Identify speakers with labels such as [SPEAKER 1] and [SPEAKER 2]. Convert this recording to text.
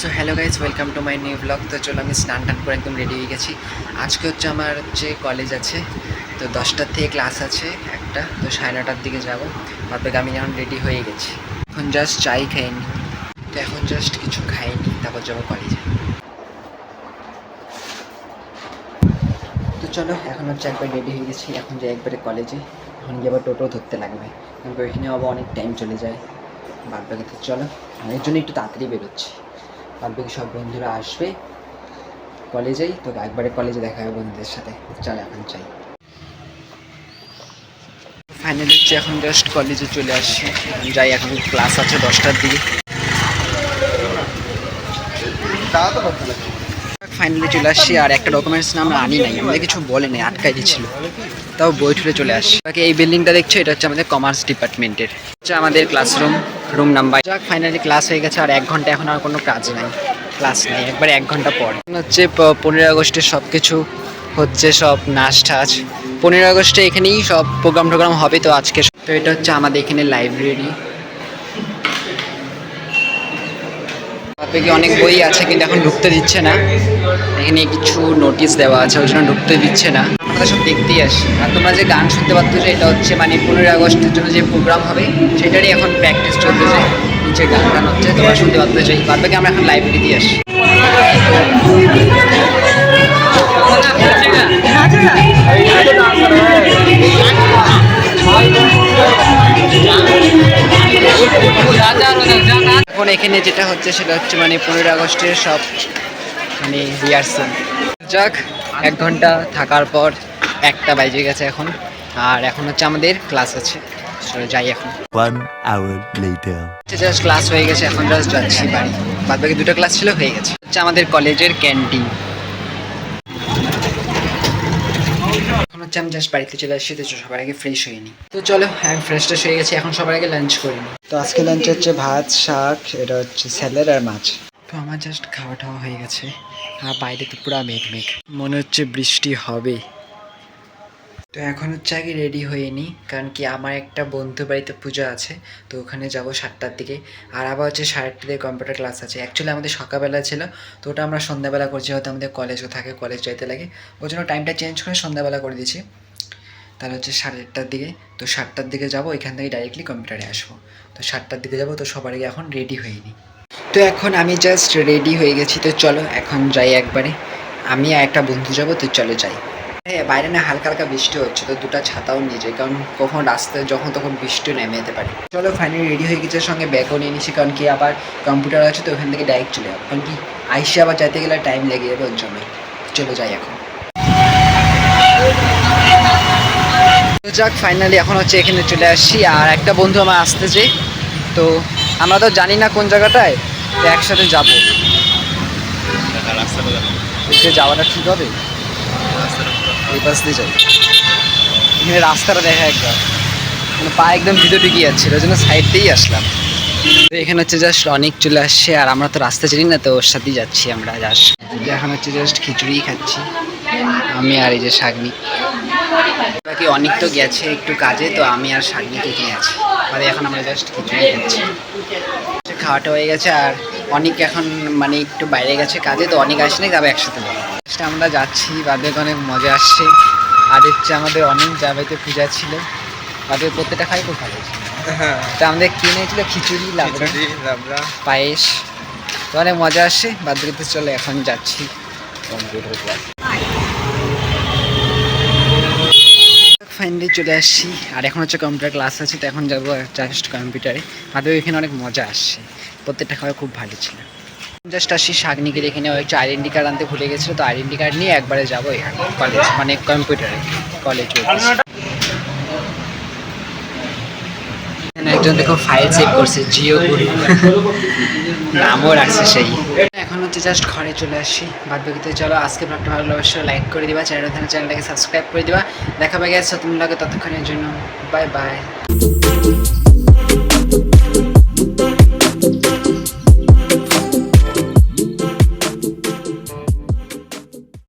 [SPEAKER 1] So hello guys, welcome to my new blog. তো চলো আমি স্নান টান করে একদম রেডি হয়ে গেছি। আজকে আমার কলেজ আছে, তো 10টার থেকে ক্লাস আছে একটা, তো 9:30টার দিকে যাবো। তারপরে আমি এখন রেডি হয়ে গেছি। এখন জাস্ট চাই খাইনি, তো এখন জাস্ট কিছু খাইনি, তারপর যাবো কলেজে। তো চলো এখন একবার রেডি হয়ে গেছি, এখন যাই একবারে কলেজে। এখন গিয়ে আবার টোটো ধরতে লাগবে, কারণ ওইখানে আবার অনেক টাইম চলে যায়। বাদবাকি তো চলো, এর জন্য একটু তাড়াতাড়ি বেরোচ্ছি। বাদবাকি সব বন্ধুরা আসবে কলেজেই, তো একবারে কলেজে দেখা হবে বন্ধুদের সাথে। চল এখন চাই। ফাইনালি এখন জাস্ট কলেজে চলে আসছি, যাই। এখন ক্লাস আছে 10টার দিকে। ফাইনালি চলে আসছি, আর একটা ডকুমেন্টস না আমরা আনি নাই, আমাদের কিছু বলে নাই, আটকাই দিচ্ছিল, তাও বই ঠুলে চলে আসছি। বাকি এই বিল্ডিংটা দেখছো, এটা হচ্ছে আমাদের কমার্স ডিপার্টমেন্টের, হচ্ছে আমাদের ক্লাসরুম, রুম নাম্বার। যাক ফাইনালি ক্লাস হয়ে গেছে, আর 1 ঘন্টা এখন আর কোনো কাজ নাই, ক্লাস নেই, একবারে 1 ঘন্টা পর হচ্ছে 15 আগস্টের সব কিছু হচ্ছে, সব নাচ টাচ। 15 আগস্টে এখানেই সব প্রোগ্রাম হবে। তো আজকে তো এটা হচ্ছে আমাদের এখানে লাইব্রেরি। অনেক বই আছে, কিন্তু এখন ঢুকতে দিচ্ছে না। এখানে কিছু নোটিশ দেওয়া আছে, ওই জন্য ঢুকতে দিচ্ছে না। আমরা সব দেখতেই আসি। আর তোমরা যে গান শুনতে পাচ্ছ, যে এটা হচ্ছে 15 আগস্টের জন্য যে প্রোগ্রাম হবে, সেটারই এখন প্র্যাকটিস চলতেছে। নিচে গান গান হচ্ছে, তোমরা শুনতে পাচ্ছ। চাই বাদবাকি আমরা এখন লাইব্রেরিতেই আসি। এখন এখানে যেটা হচ্ছে সেটা হচ্ছে 15 আগস্টের সব রিহার্সাল। যাক 1 ঘন্টা থাকার পর 1টা বাজে গেছে এখন, আর এখন হচ্ছে আমাদের ক্লাস আছে। চলে যাই এখন।
[SPEAKER 2] 1 hour later.
[SPEAKER 1] জাস্ট ক্লাস হয়ে গেছে, এখন জাস্ট যাচ্ছি বাড়ি। বাদবাকি 2টা ক্লাস ছিল, হয়ে গেছে। হচ্ছে আমাদের কলেজের ক্যান্টিন। এখন হচ্ছে আমি জাস্ট বাড়িতে চলে আসছি, তো সবার আগে ফ্রেশ হয়ে নিই। তো চলো আমি ফ্রেশ হয়ে গেছি, এখন সবার আগে লাঞ্চ করে নিই। তো আজকে লাঞ্চ হচ্ছে ভাত, শাক, এটা হচ্ছে স্যালাড আর মাছ। তো আমার জাস্ট খাওয়া টাওয়া হয়ে গেছে, আর বাইরে তো পুরো মেঘ, মনে হচ্ছে বৃষ্টি হবে। তো এখন হচ্ছে আগে রেডি হয়ে নিই, কারণ কি আমার একটা বন্ধু বাড়িতে পুজো আছে, তো ওখানে যাবো 7টার দিকে। আর আবার হচ্ছে 8:30 থেকে কম্পিউটার ক্লাস আছে। অ্যাকচুয়ালি আমাদের সকালবেলা ছিল, তো ওটা আমরা সন্ধ্যাবেলা করছি, হয়তো আমাদের কলেজও থাকে, কলেজ যাইতে লাগে, ওই জন্য টাইমটা চেঞ্জ করে সন্ধ্যাবেলা করে দিয়েছি। তাহলে হচ্ছে 8:30টার দিকে, তো 7টার দিকে যাবো, ওইখান থেকে ডাইরেক্টলি কম্পিউটারে আসবো। তো 7টার দিকে যাবো, তো সবার আগে এখন রেডি হয়ে নিই। তো এখন আমি জাস্ট রেডি হয়ে গেছি, তো চলো এখন যাই একবারে। আমি আর একটা বন্ধু যাবো, তো চলো যাই। হ্যাঁ, বাইরে না হালকা হালকা বৃষ্টি হচ্ছে, তো 2টা ছাতাও নিয়ে যাই, কারণ কখন রাস্তায় যখন তখন বৃষ্টি নেমে যেতে পারে। চলো ফাইনালি রেডি হয়ে গেছে, সঙ্গে ব্যাগও নিয়ে নিচ্ছি, কারণ কি আবার কম্পিউটার আছে, তো ওখান থেকে ডাইরেক্ট চলে যাবো, কারণ কি আইসে আবার যাইতে গেলে টাইম লেগে যাবে, ওর জন্য। চলো যাই এখন। তো যাক ফাইনালি এখন হচ্ছে এখানে চলে আসছি, আর একটা বন্ধু আমার আসতেছে, তো আমরা তো জানি না কোন জায়গাটায়, তো একসাথে যাবো। যাওয়াটা ঠিক হবে, এই পাশ দিয়ে যাই। এখানে রাস্তাটা দেখা একবার, পা একদম ভিতরে ঢুকে যাচ্ছিল, ওই জন্য সাইড দিয়েই আসলাম। তো এখানে হচ্ছে জাস্ট অনেক চলে আসছে, আর আমরা তো রাস্তা চিনি না, তো ওর সাথেই যাচ্ছি আমরা জাস্ট। এখন হচ্ছে জাস্ট খিচুড়ি খাচ্ছি আমি, আর এই যে শাগনি। বাকি অনেক তো গেছে একটু কাজে, তো আমি আর শাগনিকে কিনে আছি, মানে এখন আমরা জাস্ট খিচুড়ি খাচ্ছি। খাওয়াটা হয়ে গেছে, আর অনেক এখন একটু বাইরে গেছে কাজে, তো অনেক আসলে যাবে একসাথে যাবো। আমরা যাচ্ছি, বাদে অনেক মজা আসছে। আর হচ্ছে আমাদের অনেক জায়গাতে পূজা ছিল, বাদে প্রত্যেকটা খাই খুব ভালো ছিল। তো আমাদের কিনেছিল খিচুড়ি, লাবড়া, পায়েস, তো অনেক মজা আসছে। বাদ দিতে চলে এখন যাচ্ছি কম্পিউটার ক্লাস। ফাইনালি চলে আসছি, আর এখন হচ্ছে কম্পিউটার ক্লাস আছে, তো এখন যাবো জাস্ট কম্পিউটারে। বাদে এখানে অনেক মজা আসছে, প্রত্যেকটা খাওয়া খুব ভালো ছিল। জাস্ট আসছি শাগনিকে দেখে নিয়ে, হচ্ছে আইডেন্টি কার্ড আনতে ভুলে গেছিলো, তো আইডেন্টি কার্ড নিয়ে একবারে যাবো এখানে কলেজ, কম্পিউটারে কলেজ। একজন দেখো ফাইল সেভ করছে, জিও গুরু নামও রাখছে সেই। এখন হচ্ছে জাস্ট ঘরে চলে আসছি। বাদ বাকিতে চলো আজকে ব্লগটা ভালো লাগলে অবশ্যই লাইক করে দিবা, চ্যানেলটাকে সাবস্ক্রাইব করে দিবা। দেখা পাই গেছে তুমি লাগে ততক্ষণের জন্য, বাই বাই।